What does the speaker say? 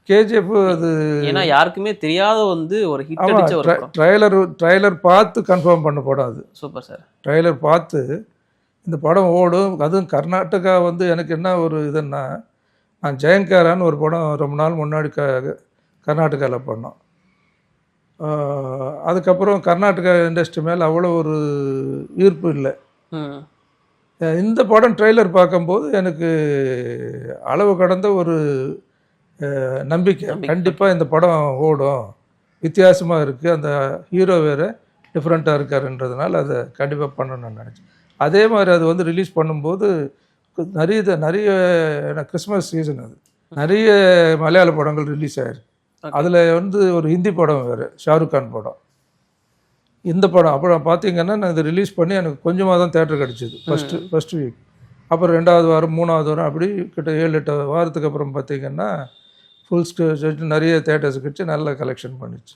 KGF அது ஏன்னா யாருக்குமே தெரியாத வந்து ஒரு ஹிட் ஆமாம், அடிச்ச ஒரு படம். ட்ரைலர் பார்த்து கன்ஃபார்ம் பண்ண படம் அது. Super sir. ட்ரைலர் பார்த்து இந்த படம் ஓடும். அதுவும் கர்நாடகா வந்து எனக்கு என்ன ஒரு இதுன்னா, நான் ஜெயங்காரான்னு ஒரு படம் ரொம்ப நாள் முன்னாடி கர்நாடகாவில் பண்ணோம். அதுக்கப்புறம் கர்நாடகா இண்டஸ்ட்ரி மேலே அவ்வளோ ஒரு ஈர்ப்பு இல்லை. இந்த படம் ட்ரெய்லர் பார்க்கும்போது எனக்கு அளவு கடந்த ஒரு நம்பிக்கை. கண்டிப்பாக இந்த படம் ஓடும், வித்தியாசமாக இருக்குது, அந்த ஹீரோ வேறு டிஃப்ரெண்ட்டாக இருக்காருன்றதுனால அதை கண்டிப்பாக பண்ணணும்னு நினச்சேன். அதே மாதிரி அது வந்து ரிலீஸ் பண்ணும்போது நிறைய கிறிஸ்மஸ் சீசன், அது நிறைய மலையாள படங்கள் ரிலீஸ் ஆகிருக்கு. அதில் வந்து ஒரு ஹிந்தி படம் வேறு, ஷாருக் கான் படம். இந்த படம் அப்புறம் பார்த்தீங்கன்னா நான் இதை ரிலீஸ் பண்ணி எனக்கு கொஞ்சமாக தான் தேட்டர் கிடச்சிது ஃபஸ்ட்டு வீக். அப்புறம் 2வது வாரம் 3வது வாரம் அப்படி கிட்ட 7-8 வாரத்துக்கு அப்புறம் பார்த்தீங்கன்னா ஃபுல் ஸ்டேஜ் நிறைய தேட்டர்ஸ் கிடச்சி நல்ல கலெக்ஷன் பண்ணிச்சு.